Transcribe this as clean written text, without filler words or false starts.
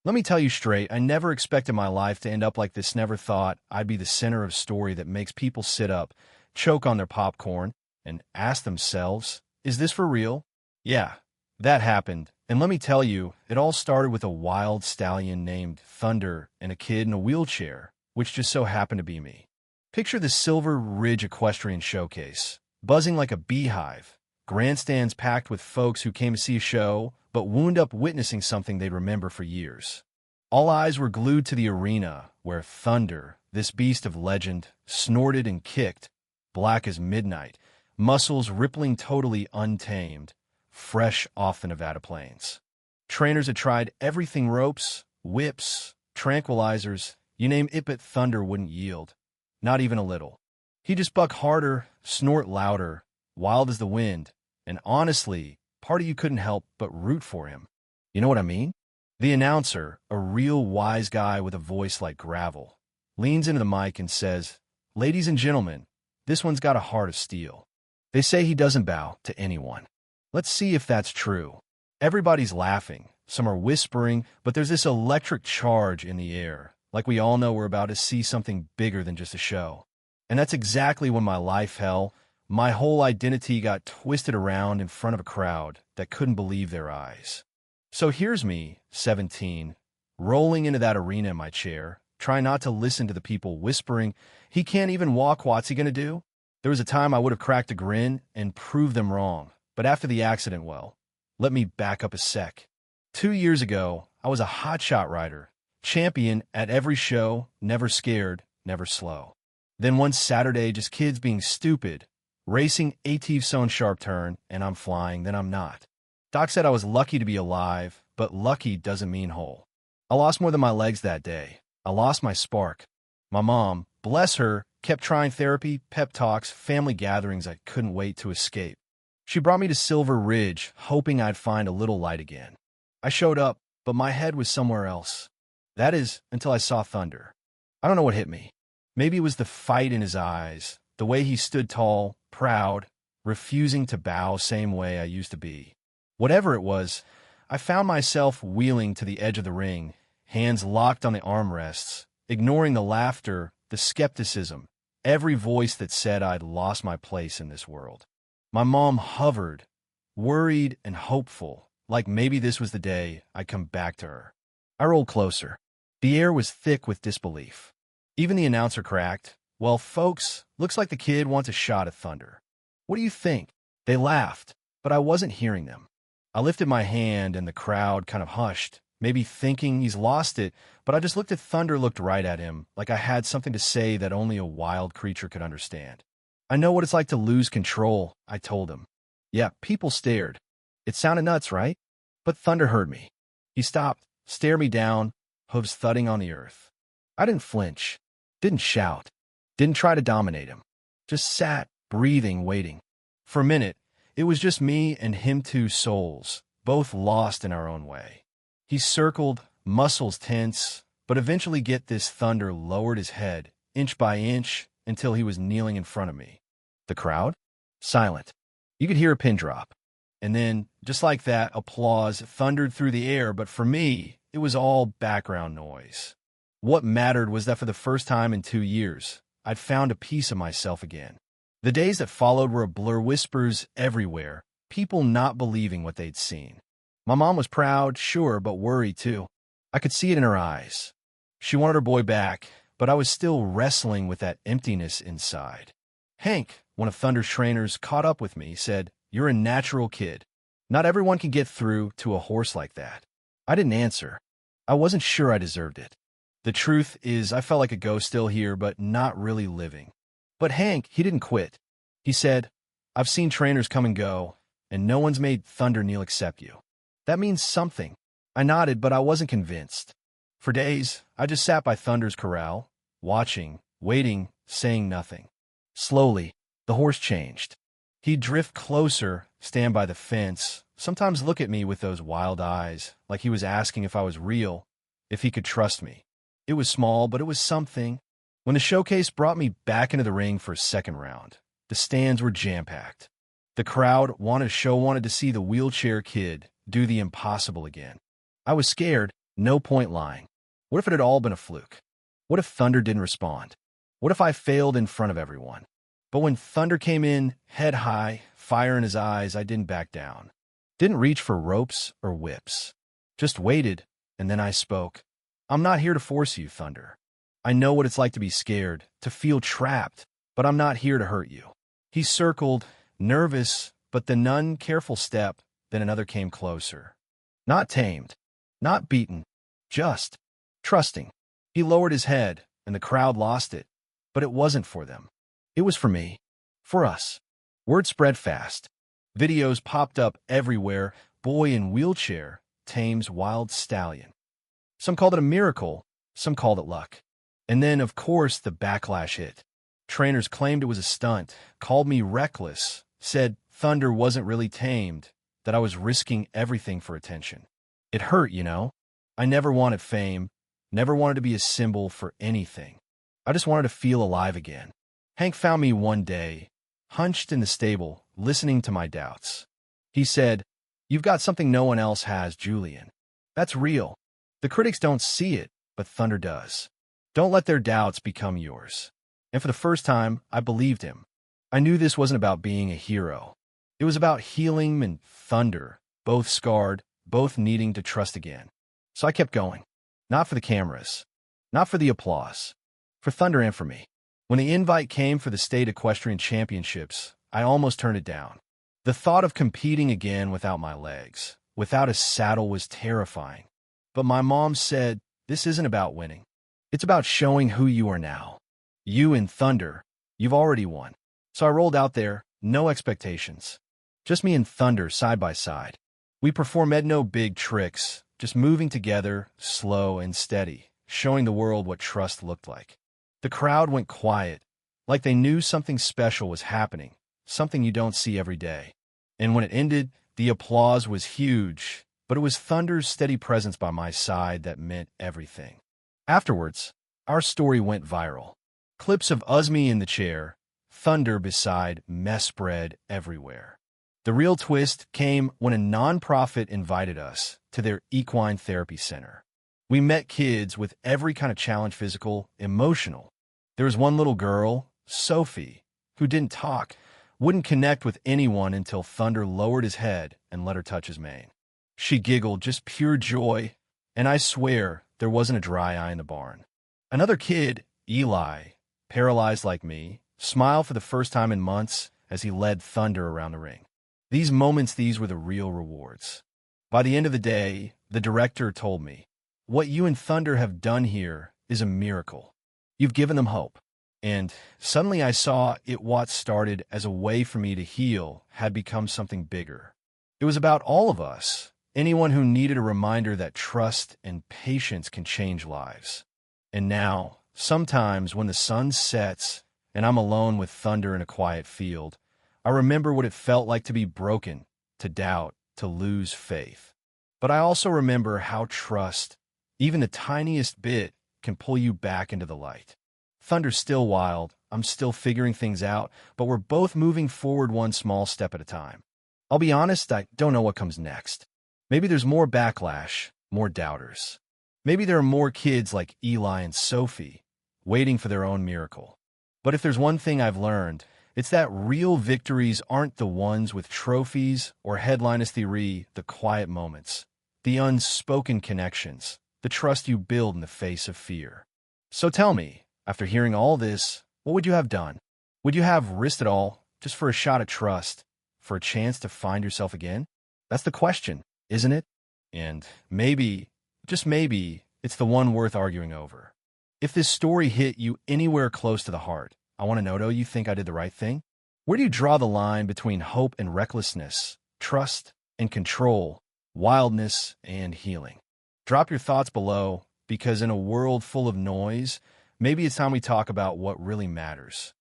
Let me tell you straight, I never expected my life to end up like this. Never thought I'd be the center of a story that makes people sit up, choke on their popcorn, and ask themselves, is this for real? Yeah, that happened. And let me tell you, it all started with a wild stallion named Thunder and a kid in a wheelchair, which just so happened to be me. Picture the Silver Ridge Equestrian Showcase, buzzing like a beehive, grandstands packed with folks who came to see a show, but wound up witnessing something they'd remember for years. All eyes were glued to the arena, where Thunder, this beast of legend, snorted and kicked, black as midnight, muscles rippling totally untamed, fresh off the Nevada plains. Trainers had tried everything: ropes, whips, tranquilizers, you name it, but Thunder wouldn't yield. Not even a little. He'd just buck harder, snort louder, wild as the wind, and honestly, part of you couldn't help but root for him. You know what I mean? The announcer, a real wise guy with a voice like gravel, leans into the mic and says, "Ladies and gentlemen, this one's got a heart of steel." They say he doesn't bow to anyone. Let's see if that's true. Everybody's laughing. Some are whispering, but there's this electric charge in the air, like we all know we're about to see something bigger than just a show. And that's exactly when my life, hell, my whole identity got twisted around in front of a crowd that couldn't believe their eyes. So here's me, 17, rolling into that arena in my chair, trying not to listen to the people whispering, "He can't even walk, what's he gonna do?" There was a time I would have cracked a grin and proved them wrong, but after the accident, well, let me back up a sec. 2 years ago, I was a hotshot rider, champion at every show, never scared, never slow. Then one Saturday, just kids being stupid, racing ATV's own sharp turn, and I'm flying, then I'm not. Doc said I was lucky to be alive, but lucky doesn't mean whole. I lost more than my legs that day. I lost my spark. My mom, bless her, kept trying therapy, pep talks, family gatherings I couldn't wait to escape. She brought me to Silver Ridge, hoping I'd find a little light again. I showed up, but my head was somewhere else. That is, until I saw Thunder. I don't know what hit me. Maybe it was the fight in his eyes, the way he stood tall, proud, refusing to bow same way I used to be. Whatever it was, I found myself wheeling to the edge of the ring, hands locked on the armrests, ignoring the laughter, the skepticism, every voice that said I'd lost my place in this world. My mom hovered, worried and hopeful, like maybe this was the day I'd come back to her. I rolled closer. The air was thick with disbelief. Even the announcer cracked, "Well, folks, looks like the kid wants a shot at Thunder. What do you think?" They laughed, but I wasn't hearing them. I lifted my hand and the crowd kind of hushed, maybe thinking he's lost it, but I just looked at Thunder, looked right at him, like I had something to say that only a wild creature could understand. "I know what it's like to lose control," I told him. Yeah, people stared. It sounded nuts, right? But Thunder heard me. He stopped, stared me down, hooves thudding on the earth. I didn't flinch, didn't shout, didn't try to dominate him. Just sat, breathing, waiting. For a minute, it was just me and him, two souls, both lost in our own way. He circled, muscles tense, but eventually, get this, Thunder lowered his head, inch by inch, until he was kneeling in front of me. The crowd? Silent. You could hear a pin drop. And then, just like that, applause thundered through the air, but for me, it was all background noise. What mattered was that for the first time in 2 years, I'd found a piece of myself again. The days that followed were a blur, whispers everywhere, people not believing what they'd seen. My mom was proud, sure, but worried too. I could see it in her eyes. She wanted her boy back, but I was still wrestling with that emptiness inside. Hank, one of Thunder's trainers, caught up with me, said, "You're a natural kid. Not everyone can get through to a horse like that." I didn't answer. I wasn't sure I deserved it. The truth is, I felt like a ghost still here, but not really living. But Hank, he didn't quit. He said, "I've seen trainers come and go, and no one's made Thunder kneel except you. That means something." I nodded, but I wasn't convinced. For days, I just sat by Thunder's corral, watching, waiting, saying nothing. Slowly, the horse changed. He'd drift closer, stand by the fence, sometimes look at me with those wild eyes, like he was asking if I was real, if he could trust me. It was small, but it was something. When the showcase brought me back into the ring for a second round, the stands were jam-packed. The crowd wanted to see the wheelchair kid do the impossible again. I was scared, No point lying. What if it had all been a fluke? What if Thunder didn't respond? What if I failed in front of everyone? But when Thunder came in, head high, fire in his eyes, I didn't back down. Didn't reach for ropes or whips. Just waited, and then I spoke. I'm not here to force you, Thunder. I know what it's like to be scared, to feel trapped, but I'm not here to hurt you. He circled, nervous, but the one careful step, then another came closer. Not tamed, not beaten, just trusting. He lowered his head, and the crowd lost it. But it wasn't for them. It was for me. For us. Word spread fast. Videos popped up everywhere. Boy in wheelchair tames wild stallion. Some called it a miracle. Some called it luck. And then, of course, the backlash hit. Trainers claimed it was a stunt, called me reckless, said Thunder wasn't really tamed, that I was risking everything for attention. It hurt, you know. I never wanted fame, never wanted to be a symbol for anything. I just wanted to feel alive again. Hank found me one day, hunched in the stable, listening to my doubts. He said, "You've got something no one else has, Julian. That's real. The critics don't see it, but Thunder does. Don't let their doubts become yours." And for the first time, I believed him. I knew this wasn't about being a hero. It was about healing and Thunder, both scarred, both needing to trust again. So I kept going. Not for the cameras. Not for the applause. For Thunder and for me. When the invite came for the state equestrian championships, I almost turned it down. The thought of competing again without my legs, without a saddle, was terrifying. But my mom said, this isn't about winning. It's about showing who you are now. You and Thunder, you've already won. So I rolled out there, no expectations. Just me and Thunder side by side. We performed no big tricks, just moving together, slow and steady, showing the world what trust looked like. The crowd went quiet, like they knew something special was happening, something you don't see every day. And when it ended, the applause was huge, but it was Thunder's steady presence by my side that meant everything. Afterwards, our story went viral. Clips of Uzmi in the chair, Thunder beside, mess spread everywhere. The real twist came when a nonprofit invited us to their equine therapy center. We met kids with every kind of challenge, physical, emotional. There was one little girl, Sophie, who didn't talk, wouldn't connect with anyone until Thunder lowered his head and let her touch his mane. She giggled, just pure joy, and I swear there wasn't a dry eye in the barn. Another kid, Eli, paralyzed like me, smiled for the first time in months as he led Thunder around the ring. These moments, these were the real rewards. By the end of the day, the director told me, "What you and Thunder have done here is a miracle. You've given them hope." And suddenly I saw what started as a way for me to heal had become something bigger. It was about all of us, anyone who needed a reminder that trust and patience can change lives. And now, sometimes when the sun sets and I'm alone with Thunder in a quiet field, I remember what it felt like to be broken, to doubt, to lose faith. But I also remember how trust, even the tiniest bit, can pull you back into the light. Thunder's still wild, I'm still figuring things out, but we're both moving forward one small step at a time. I'll be honest, I don't know what comes next. Maybe there's more backlash, more doubters. Maybe there are more kids like Eli and Sophie, waiting for their own miracle. But if there's one thing I've learned, it's that real victories aren't the ones with trophies or headliners theory, the quiet moments, the unspoken connections, the trust you build in the face of fear. So tell me, after hearing all this, what would you have done? Would you have risked it all just for a shot at trust, for a chance to find yourself again? That's the question, isn't it? And maybe, just maybe, it's the one worth arguing over. If this story hit you anywhere close to the heart, I want to know, do you think I did the right thing? Where do you draw the line between hope and recklessness, trust and control, wildness and healing? Drop your thoughts below, because in a world full of noise, maybe it's time we talk about what really matters.